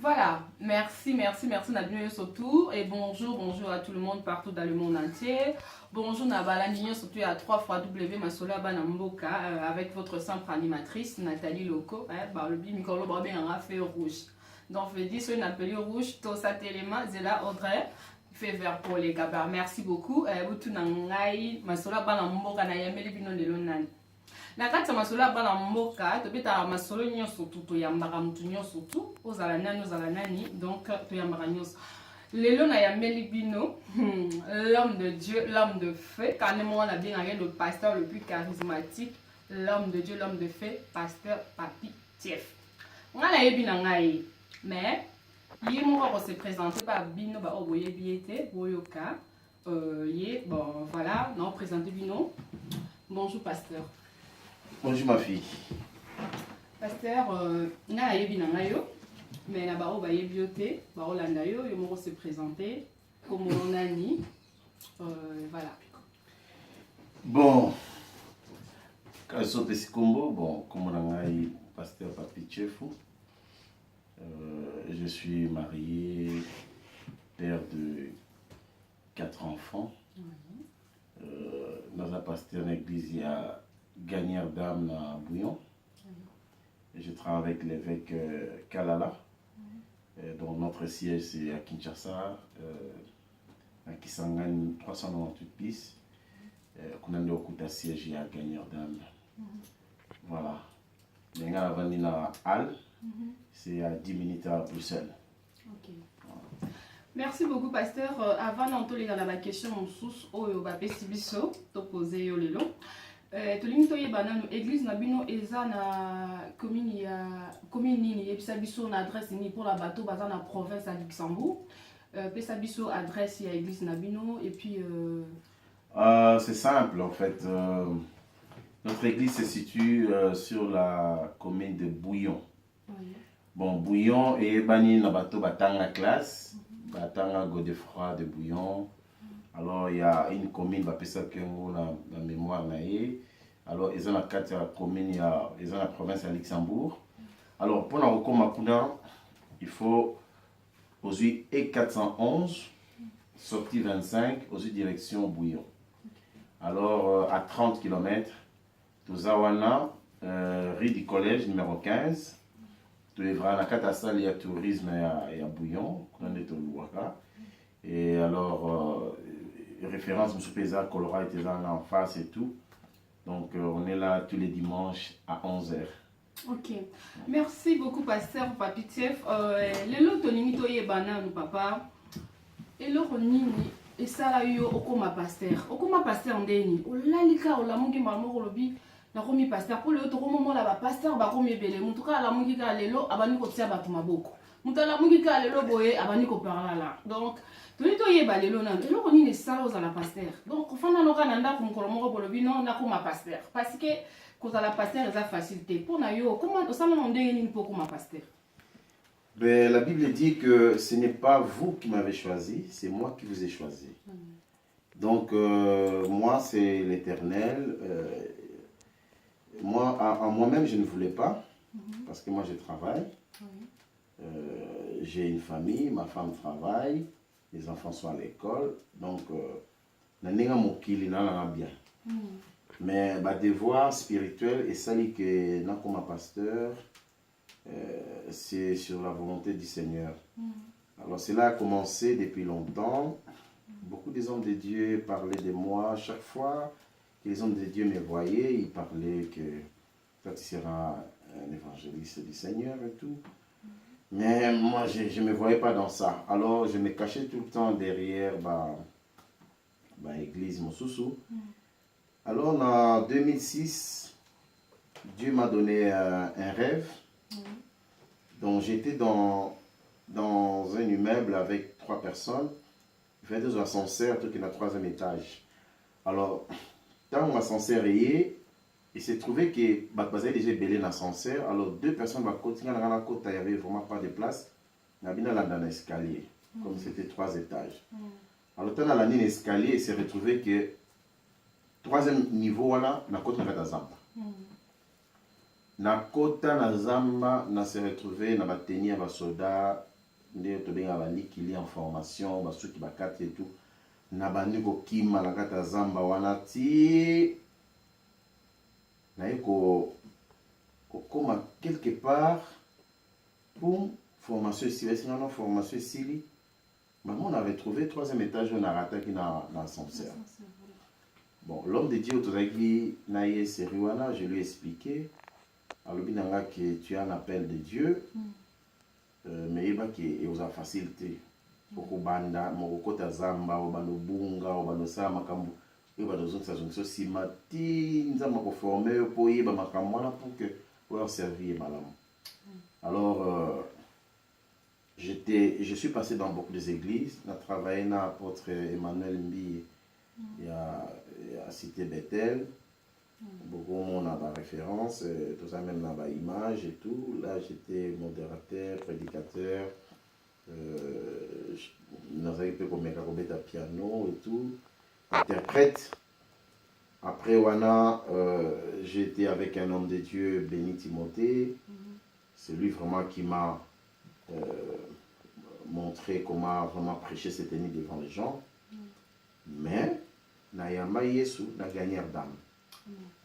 Voilà, merci Nabino surtout et bonjour à tout le monde partout dans le monde entier. Bonjour Nabala Nignon surtout à 3 fois W Masola Banamboka avec votre simple animatrice Nathalie Loco, le bimicolo babé en fait rouge. Donc je dis ce appelé rouge, tout ça téléma, Zela Audrey, fait vert pour les gars. Merci beaucoup. Vous nangai Masola Banamboka na yameli bino lelonan. Na kati ya masolo ya bana mboka tobeta masolo nyonso tu toyambaka mutu nyonso tu ozala nani donc toyambaka nyonso lelo na yambeli bino l'homme de Dieu, l'homme de feu kanemo na bien le pasteur le plus charismatique, l'homme de Dieu, l'homme de feu, pasteur Papi Tief. Nga na yebi na ngai mais yi mo ko se présenter par bino ba oboye biete boyoka ye bon voilà non présenter bino. Bonjour pasteur. Bonjour ma fille. Pasteur, na yebi na ngayo, mais na bao ba yebi yote, bao landa yo, yo moko se présenter comme nani, voilà. Bon, quand je saute Sikombo, bon, comme on a dit, pasteur Papi Tief, je suis marié, père de 4 enfants. Dans un pasteur dans l'église, il y a gagneur d'âme à Bouillon. Et je travaille avec l'évêque Kalala. Donc notre siège c'est à Kinshasa, à Kisangani 398 bis. On a un siège à gagneur d'âme. Voilà. Mais avant à Halle, c'est à 10 minutes à Bruxelles. Ok. Voilà. Merci beaucoup pasteur. Avant d'entrer dans la question en sous au Bapestibiso, to poser yo lelo. Tolingi toyeba nanu église na bino eza na commune nini yebisa biso na adresse ni pour la bateau baza na province à Luxembourg. Pesa biso adresse ya église na bino et puis c'est simple en fait. Notre église se situe sur la commune de Bouillon. Oui. Bon, Bouillon et bani na bateau batanga classe, batanga Godefroy de Bouillon. Alors il y a une commune qui s'appelle la mémoire naïe. Alors ils ont la 4 communes, ils ont la province à Luxembourg. Alors pour la recommandation, il faut aujourd'hui E411 sortie 25 aujourd'hui direction Bouillon. Alors à 30 km, Tozawana, rue du collège numéro 15. Tu devras la catastrophe il y a tourisme à Bouillon, et alors référence M. Pézard, Colora était là en face et tout. Donc on est là tous les dimanches à 11h. Ok. Merci beaucoup pasteur Papi Tief. Lelo tolingi toyebana no papa. Eloko nini esala yo okoma pasteur. Okoma pasteur ndeni. Olalika olamuki malmoko lobi na komi pasteur pour le to komo la ba pasteur ba komi ebele. Mutu ka alamuki ka lelo abani ko tia batu maboko. Mutu alamuki ka lelo boye abani ko parla là. Donc toni toyeba lelo na eloko nini esala ozala pasteur. Donc ofana loka na ndako mukolo moko bolobi non na koma pasteur parce que quand la pasteur est facilité pour nayo comment ça me demande ni pour comment pasteur. Ben la Bible dit que ce n'est pas vous qui m'avez choisi, c'est moi qui vous ai choisi. Donc moi c'est l'Éternel. Moi à moi-même je ne voulais pas parce que moi je travaille. J'ai une famille, ma femme travaille, les enfants sont à l'école, donc naninga mokili na bien. Mais ma devoir spirituel et celle que non comme pasteur, c'est sur la volonté du Seigneur. Alors cela a commencé depuis longtemps. Beaucoup des hommes de Dieu parlaient de moi. Chaque fois que les hommes de Dieu me voyaient, ils parlaient que toi tu seras un évangéliste du Seigneur et tout. Mais moi je ne me voyais pas dans ça. Alors je me cachais tout le temps derrière l'église Mosusu. Alors en 2006, Dieu m'a donné un rêve. Donc j'étais dans un immeuble avec 3 personnes. Il fait 2 ascenseurs, tout est dans le 3e étage. Alors, dans l'ascenseur, il s'est trouvé que il y avait déjà belé dans l'ascenseur. Alors 2 personnes vont continuer dans la côte, il n'y avait vraiment pas de place. Il y avait dans l'escalier, comme c'était 3 étages. Alors dans la ligne escalier, il s'est retrouvé que 3e niveau, voilà, la côte de la Zamba. na kota na zamba na se retrouver na bateni ya basoda nde tobenga balikili en formation basuki bakati et tout na bandi kokima na kati ya zamba wana ti naye kokoma quelque part pour formation esili esinga na formation esili maman on avait trouvé troisième étage on a rataki na ascenseur. Bon, l'homme de Dieu tozaki na ye seri wana je lui ai expliqué alobi nanga que tu as un appel de Dieu mais yeba ke eoza facilité okobanda mokokota zamba obanda obunga obanda osala makambo oyeba tozongisa zongiso nsima ti nzambe akoforme yo mpo oyeba makambo wana pour que oyo servir malamu. Alors je suis passé dans beaucoup d'églises, j'ai travaillé dans l'apôtre Emmanuel Mbi à Cité Bethel. Beaucoup on a ma référence, tout ça même dans ma image et tout. Là j'étais modérateur, prédicateur, dans un peu comme un piano et tout, interprète. Après Wana, j'étais avec un homme de Dieu, Béni Timothée. C'est lui vraiment qui m'a montrer comment vraiment prêcher cette année devant les gens. Mais Nayamba Yesu n'a gagné d'âme.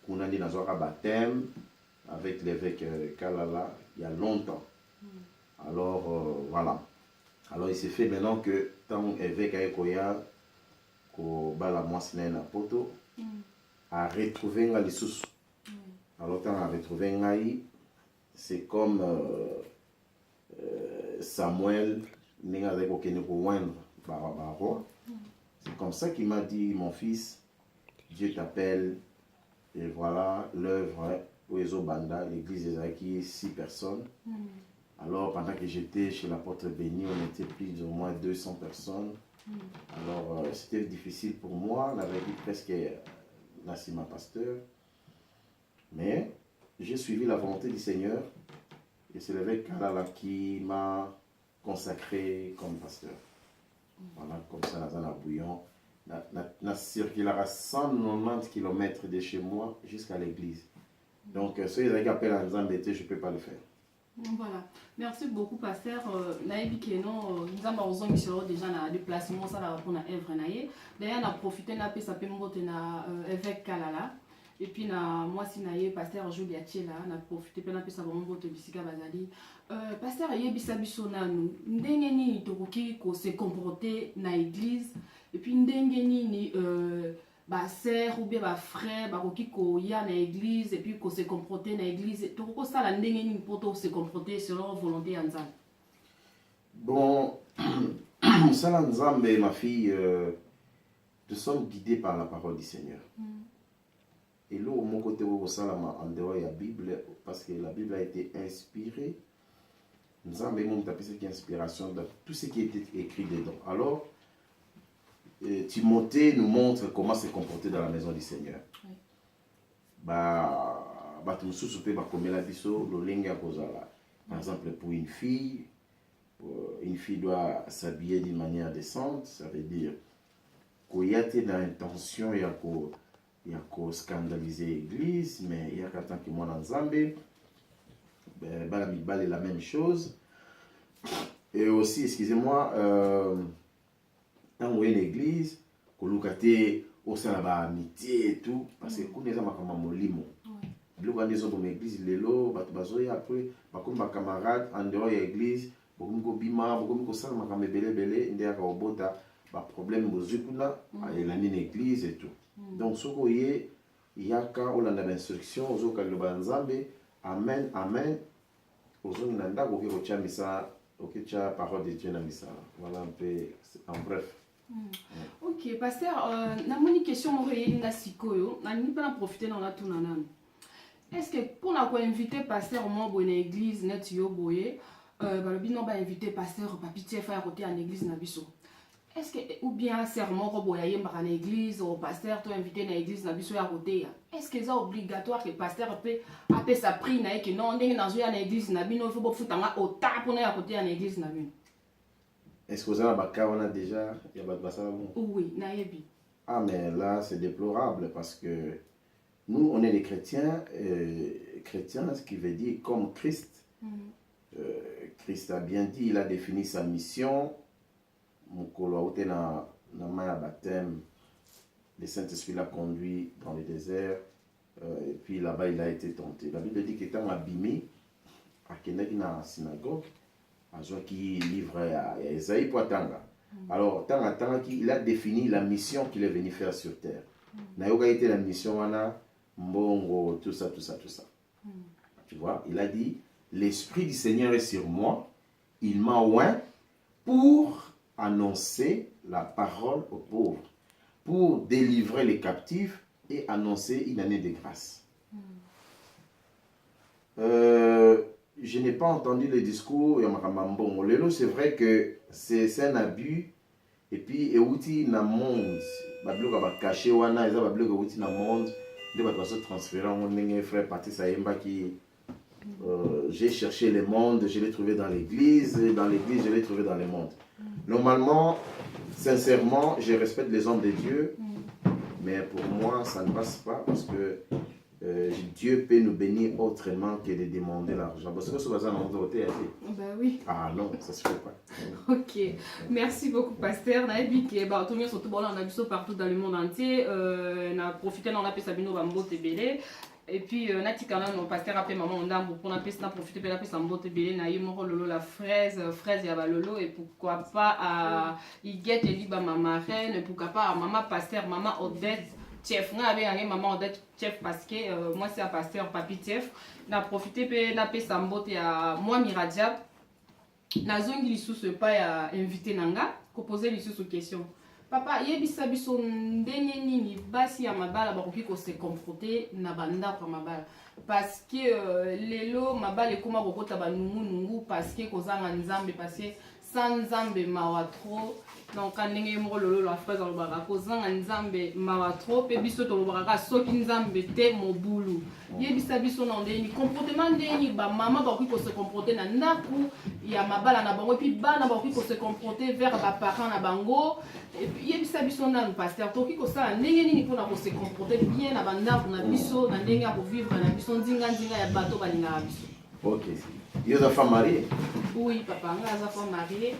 On a dit dans un baptême avec l'évêque Kalala il y a longtemps. Alors voilà. Alors il s'est fait maintenant que tant évêque Aekoya ko bala mwasina na poto a retrouvé nga lisusu. Alors tant a retrouvé ngai c'est comme Samuel c'est comme ça qu'il m'a dit mon fils Dieu t'appelle et voilà l'œuvre Oezo Banda l'église des Aki 6 personnes. Alors pendant que j'étais chez l'apôtre Béni on était plus ou moins 200 personnes. Alors c'était difficile pour moi on avait dit presque Nassima pasteur mais j'ai suivi la volonté du Seigneur et c'est l'évêque Kalala qui m'a consacré comme pasteur. Voilà, comme ça, dans la bouillon. Na circulera 190 km de chez moi jusqu'à l'église. Donc, ceux qui appellent en Zambété, je ne peux pas le faire. Voilà. Merci beaucoup, pasteur. Naïbi Keno, nous avons déjà un déplacement pour la œuvre. D'ailleurs, on a profité de la paix, évêque Kalala. Et puis moi si naie pasteur Julia Tchela na profité pe na pesa bombo to bisika bazali pasteur yebisa biso nanu ndenge nini tokoki ko se comporter na église et puis ndenge nini ba sœur ou bien ba frère ba koki ko ya na église et puis ko se comporter na église tokoko sala ndenge nini poto se comporter selon volonté ya Nzambe. Bon sala Nzambe ma fille nous sommes guidés par la parole du Seigneur. Et là, mon côté, en dehors de la Bible, parce que la Bible a été inspirée, nous avons tapé cette inspiration dans tout ce qui était écrit dedans. Alors, Timothée nous montre comment se comporter dans la maison du Seigneur. Par exemple, pour une fille doit s'habiller d'une manière décente, ça veut dire qu'il y a dans l'intention, il y a scandaliser l'église, mais il y a tant que moi dans Zambé, est la même chose. Et aussi, excusez-moi, dans l'église, qu'on loue au sein de l'amitié et tout, parce que nous sommes comme molimo. Nous sommes dans l'église, les lots, après, comme ma camarade, en dehors de l'église, beaucoup de bima, beaucoup de salles, ma camarade belé, il y a un problème il y a une église et tout. Donc, ce qu'il y a quand on a l'instruction, on a le amen, amen, on a parole de Dieu dans misa. Voilà un peu, en bref. Ok, pasteur, une question, on a profité dans la tournée. Est-ce que pour inviter pasteur dans l'église, net yo boye, on va inviter pasteur Papitier faire côté en église na biso. Est-ce que ou bien serment roboya yemba en église ou pasteur toi invité dans l'église na biso ya côté. Est-ce que c'est obligatoire que pasteur peut appeler sa pri na que non ndenge na zo ya église na bino faut bofutanga au tap na ya côté en église na bino. Est-ce que vous avez baka on a déjà il y a pas de ça bon? Oui, na yebi. Ah mais là c'est déplorable parce que nous, on est des chrétiens, ce qui veut dire comme Christ. Christ a bien dit, il a défini sa mission. Mokolo aote na maya baptême, le Saint-Esprit l'a conduit dans le désert, et puis là-bas il a été tenté. La Bible dit qu'il était abîmé, à Kenaki na synagogue, à Jean qui livre à Esaïe Poitanga. Alors, il a défini la mission qu'il est venu faire sur terre. Nayoka était la mission, mbongo, tout ça. Tu vois, il a dit, l'Esprit du Seigneur est sur moi, il m'a oint pour annoncer la parole aux pauvres, pour délivrer les captifs et annoncer une année de grâce. Je n'ai pas entendu le discours de Makamambongo. Lelo, c'est vrai que c'est un abus. Et puis, outi na monde, bablo ka caché wana, eza bablo ka outi na monde, de ba se transférer en nenge frère Patrice Ayemba qui j'ai cherché le monde, je l'ai trouvé dans l'église, je l'ai trouvé dans le monde. Normalement, sincèrement, je respecte les hommes de Dieu, mais pour moi, ça ne passe pas parce que Dieu peut nous bénir autrement que de demander l'argent. Parce que ce que ça n'a pas été. Ben oui. Ah non, ça se fait pas. Ok, merci beaucoup, pasteur. On a dit que tout le monde surtout on a vu ça partout dans le monde entier. On a profité, on a fait Sabino Bambo Tebele. Et puis, on a dit quand même, mon pasteur a fait maman, on a profité, on a fait Sambo Tebele, on a eu lolo la fraise, il y a lolo, et pourquoi pas à Iguette et Liba, ma marraine, pourquoi pas à maman pasteur, maman Odette. Chef, on avait un maman Odette chef parce que moi c'est un pasteur papi chef. On a profité on a fait Sambo à moi Miradiab. Na zongi lisusu pas ya invité nanga ko poser lisusu question. Papa yebisa biso ndenge nini basi ya mabala bakoki ko se confronter na banda kwa mabala parce que lelo mabala ekoma kokota ba nungu parce que kozanga nzambe parce que sans nzambe mawa trop donc ndenge moko lolo la phrase olobaka kozanga nzambe mawa trop pe biso tolobaka soki nzambe te mobulu yebisa biso na ndenge comportement ndenge ba mama bakoki ko se comporter na ndaku ya mabala na bango puis bana bakoki ko se comporter vers ba parents na bango et puis yebisa biso na pasteur toki ko sala ndenge nini pona ko se comporter bien na bandaku na biso na ndenge ya ko vivre na biso ndinga ya bato balinga biso. OK. Yo za femme mariée? Oui, papa, nga za femme mariée.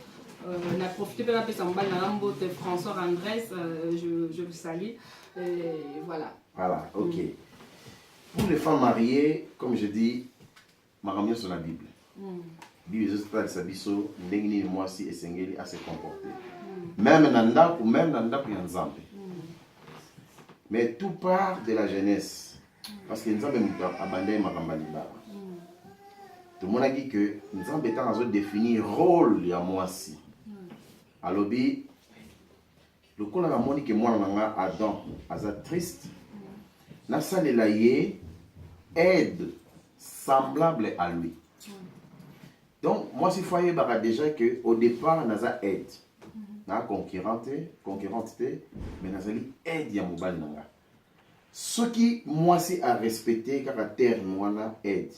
On a profité de la paix en bas de François Andrés, je le salue. Voilà. Voilà, ok. Pour les femmes mariées, comme je dis, ma ramène sur la Bible. Bible, je sais sa biso, ndengini moi si esengeli à se comporter. Même nanda ou même nanda pour nzambe. Mais tout part de la jeunesse. Parce que nzambe abandonne ma rambalibara. Tout le monde a dit que nzambe est en définir rôle ya moi si. Alobi, le coup la moni que moi nanga Adam, aza triste. Na salela ye aide semblable à lui. Donc moi si foyer bara déjà que au départ naza aide. Na concurrente, mais nazali aide ya mobali nanga. Ce qui moi si a respecté caractère moi na aide.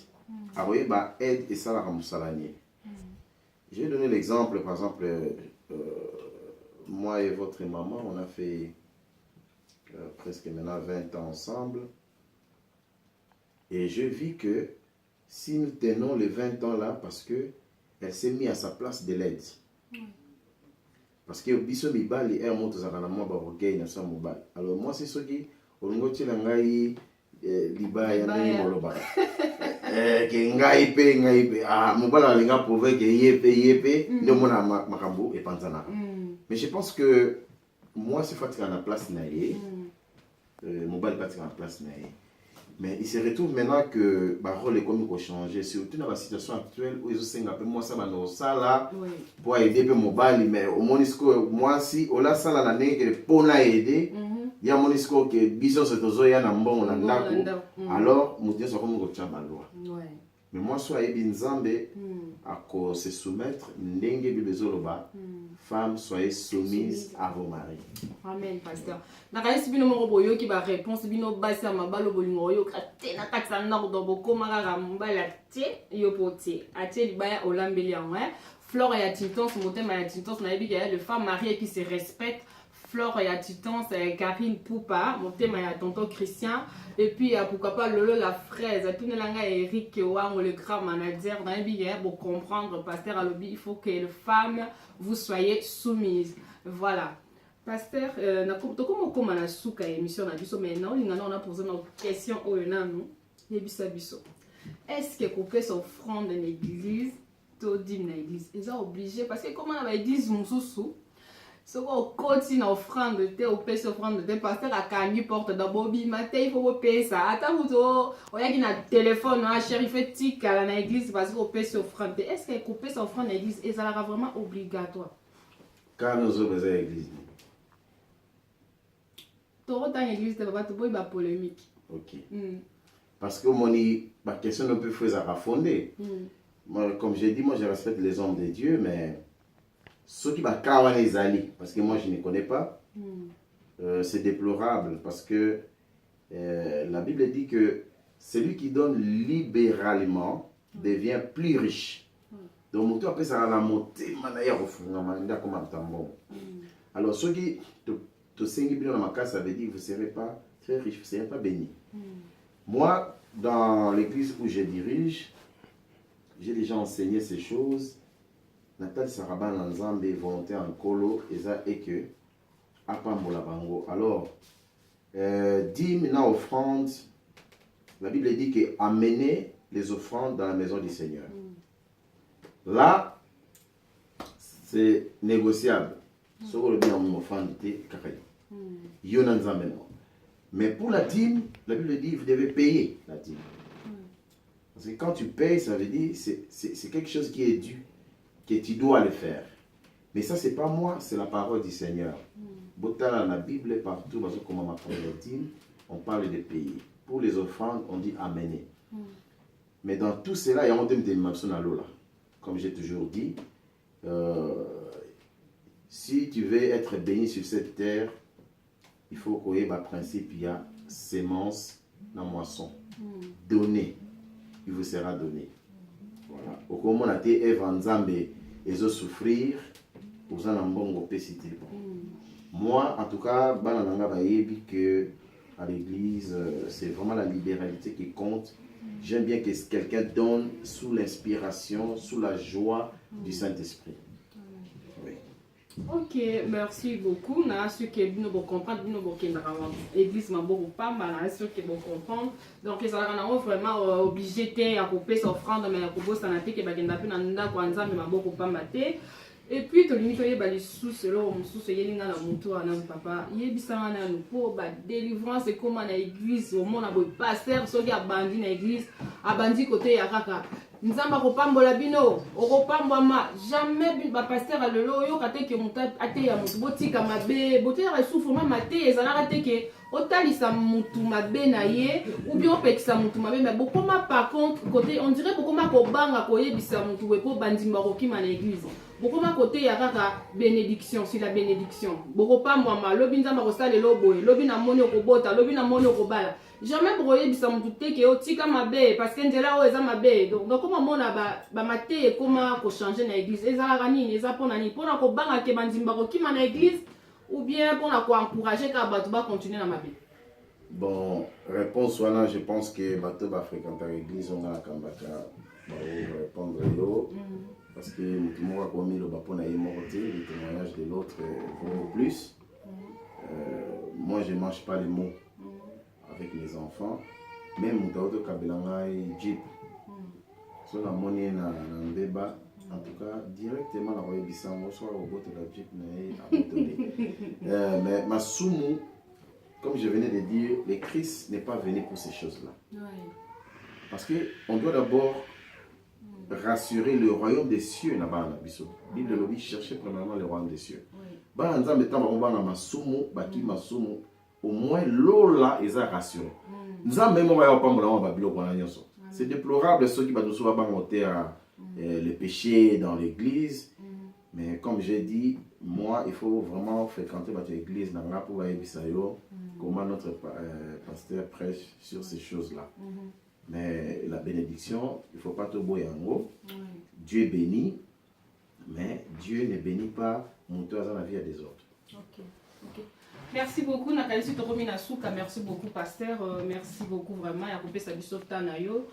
Aroye ba aide et ça la ramusalanie. Je vais donner l'exemple, par exemple, moi et votre maman, on a fait presque maintenant 20 ans ensemble. Et je vis que si nous tenons les 20 ans là, parce qu'elle s'est mise à sa place de l'aide. Parce que biso mibali et moto zakana moi ba orgueil na sa mobile. Alors moi c'est ce qui olongo tshela ngai libaya na moloba. Que ngai pe mobala linga prouver que yepe ndio mona makambo et panzana. Mais je pense que moi c'est fatigué à la place naie. Mobile pas à la place naie. Mais il se retrouve maintenant que le rôle économique a changé, surtout dans la situation actuelle où ils ont un peu moins ça là pour aider le mobile. Mais au monisco, moi si on a ça là l'année que pour aider, il y a monisco que bison c'est toujours y a un bon alors nous disons comme on tient la loi. Mais moi soit aider Nzambe à se soumettre n'engue bizoloba. Femmes, soyez soumises à vos maris. Amen, pasteur. Nakaya si bino moko boyo ki ba réponse bino basi mabalo bolingo yo kate na takisa na ko dobo koma ga mbala te yo pote. Atie libaya olambeli en Flore ya Tintons motema ya Tintons na yebi ya de femmes mariées qui se respectent. Flore, il y a Titan, c'est Karine Poupa, mon thème, il y a tonton Christian, et puis pourquoi pas Lolo la fraise, tout le monde Eric Wang, le grand manager, dans les billets, pour comprendre, Pasteur Alobi, il faut que les femmes, vous soyez soumises. Voilà. Pasteur, comment on a souka émission na biso maintenant, on a posé une question au nous, est-ce que qu'on peut s'offrande dans l'église, tout dit dans l'église, ils sont obligés parce que comment on va dire mususu, ce qu'on continue à offrande, on peut s'offrande, pasteur à Kanye porte d'abord matin il faut payer ça. Attends vous on y a qui na téléphone, on chéri fait tic à l'église parce qu'on peut s'offrande. Est-ce que qu'on peut s'offrande dans l'église, et ça sera vraiment obligatoire? Quand nous sommes à l'église. Dans l'église, tu vas pas polémique. Ok. Parce que ma question ne peut faire fonder. Comme j'ai dit, moi je respecte les hommes de Dieu, mais ceux qui m'ont les alliés, parce que moi je ne connais pas, c'est déplorable parce que la Bible dit que celui qui donne libéralement devient plus riche. Donc, on appelle ça la montée, alors ceux qui ça veut dire que vous ne serez pas très riche, vous ne serez pas béni. Moi, dans l'église où je dirige, j'ai déjà enseigné ces choses. Natal Saraban Nzambe, volontaire en colo, et que Apambola Bango. Alors, dîme na offrande, la Bible dit que amener les offrandes dans la maison du Seigneur. Là, c'est négociable. Ce que le bien en offrande était carré. Mais pour la dîme, la Bible dit que vous devez payer la dîme. Parce que quand tu payes, ça veut dire que c'est quelque chose qui est dû, que tu dois le faire. Mais ça, c'est pas moi, c'est la parole du Seigneur. Dans la Bible, partout, comme on parle de la dîme, on parle de payer. Pour les offrandes, on dit amener. Mais dans tout cela, il y a un thème de Mapsonalola. Comme j'ai toujours dit, si tu veux être béni sur cette terre, il faut qu'il y ait un principe, il y a sémence dans la moisson. Donner, il vous sera donné. Voilà. Au moment où on a été Evanzambe et souffrir, vous en avez bon opacité. Moi, en tout cas, que à l'église, c'est vraiment la libéralité qui compte. J'aime bien que quelqu'un donne sous l'inspiration, sous la joie du Saint-Esprit. Ok, merci beaucoup. Na ce que nous devons comprendre, nous devons l'église m'a beaucoup pas mal, ce que nous comprendre. Donc ça va vraiment obligé de couper sa offrande, mais couper sa naté que bagenda pe na nda kwanza mais m'a beaucoup pas maté. Et puis to limite ye ba les sous selon sous ce yelinga na mutu na papa, ye bisanga na nous pour ba délivrance comme na église au monde na boy pasteur so ki abandi na église, abandi côté ya kaka. Nzamba kopambola bino, okopambwama jamais ba pasteur a lelo yo kate ke mutu ate ya mutu botika mabe, botika souffre mama te ezalaka te ke otalisa mutu mabe na ye ou bien opekisa mutu mabe mais bokoma par contre côté on dirait bokoma kobanga koyebisa mutu we po bandimba kokima na église. Bokoma côté ya kaka bénédiction sur la bénédiction. Bokopambwama lobi nzamba kosalela boye, lobi na moni okobota, lobi na moni okobala. Jamais boyebisa mutu te ke otika mabe parce que nzela o eza mabe. Donc comment mona ba maté comment ko changer na église ezalaka nini eza pona nini pona ko banga ke bandimba ko kima na église ou bien pona ko encourager ka bato ba continuer na mabe. Bon, réponse wana je pense que bato ba fréquenter l'église on a kambaka ba répondre yo parce que mutu moko ko mi lo ba pona ye moko te, le témoignage de l'autre vaut plus. Moi je mange pas les mots avec les enfants, même Moutaoto Kabelanga et Jeep. Sur la monnaie na Mbeba, en tout cas, directement la Roya Bissango, soit au bout de la Jeep, mais ma soumou, comme je venais de dire, le Christ n'est pas venu pour ces choses-là. Parce qu'on doit d'abord rassurer le royaume des cieux là-bas. La Bible de l'Obi cherchait premièrement le royaume des cieux. Au moins l'eau là est rassurée. C'est déplorable ceux qui vont les péchés dans l'église. Mais comme j'ai dit, moi il faut vraiment fréquenter votre église pour comment notre pasteur prêche sur ces choses-là. Mais la bénédiction, il ne faut pas te boyer en haut. Dieu bénit, mais Dieu ne bénit pas mon toit dans la vie des autres. Ok. Ok. Merci beaucoup, Nakalisi Tokomina Souka. Merci beaucoup, pasteur. Merci beaucoup, vraiment. Il y a coupé sa biso Tanayo.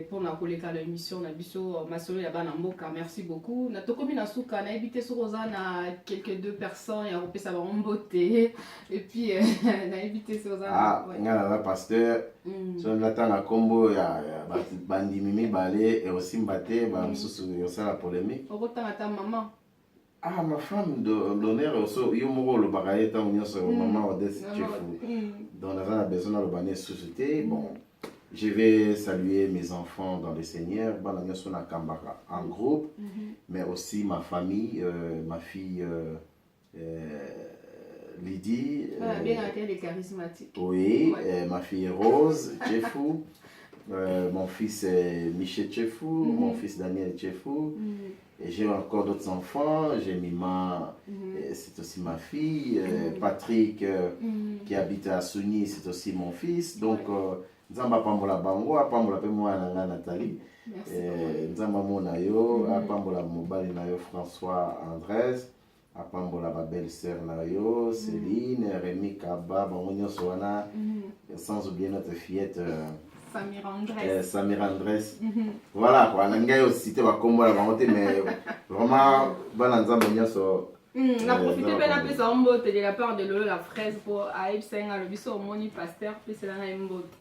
Pour la collègue à l'émission, na biso Masolo Yabana Mboka. Merci beaucoup. Na Tokomina Souka, na évité sur Rosanna quelques deux personnes. Il y a coupé sa beauté. Et puis, na évité sur Rosanna. Ah, ngana pasteur. So natanga combo ya bandi mimi balé et aussi mbaté ba msusu yosa la polémique. Okotanga ta maman. Ah, ma femme d'honneur aussi, yo moko le bagaille tant maman Odesse Tchefou. Donc on a besoin de le société. Bon, je vais saluer mes enfants dans le Seigneur, en groupe, mais aussi ma famille, ma fille Lydie. Bien les charismatiques. Oui, ma fille Rose Tchefou. Mon fils Michel Tchefou, mon fils Daniel Tchefou. Et j'ai encore d'autres enfants. J'ai Mima, c'est aussi ma fille. Patrick, qui habite à Souni, c'est aussi mon fils. Donc, Nzamba Pambola Bango, Pambola Pemoa Nanga Nathalie. Nzamba Monayo, Pambola Mobali Nayo François Andrés. Pambola ma belle-sœur Nayo, Céline, Rémi Kaba, Bangonio Soana. Sans oublier notre fillette. Samir Andrés. Voilà quoi, Nanga aussi cité ma combo la vente mais vraiment Balanza Bonyoso. On a profité de la place en botte de la part de Lolo la fraise pour Aïb Senga le biso au moni pasteur puis c'est là une botte.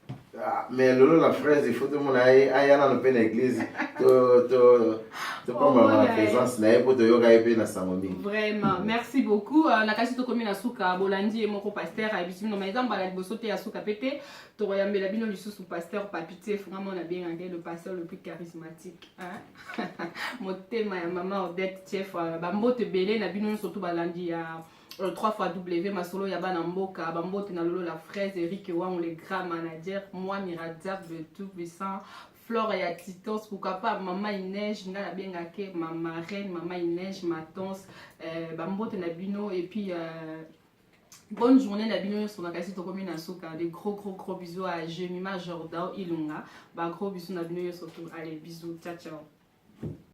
Mais Lolo la fraise il faut tout le monde aille dans le l'église to pas ma présence là pour te yoga et puis la samomi. Vraiment, merci beaucoup. Na kasi to komi na suka bolandi et moko pasteur a bisim no maison balade bosote ya suka pété. To royambe la bino lisusu pasteur papité vraiment on a bien engagé le pasteur le plus charismatique hein. Motema ya maman Odette chef bambote belé na bino surtout balandi ya 3 fois W Masolo Yabana Mboka bambote na Lolo la fraise Eric Wang le grand manager moi Miradzab le tout puissant Flore et Titons, pourquoi pas maman Inège, n'a bien gagné ma marraine, maman Inège, ma tante, bambote nabino et puis bonne journée nabino sur la cassette commune à Souka. Des gros bisous à Jemima Jordan Ilunga, gros bisous nabino surtout. Allez bisous, ciao ciao.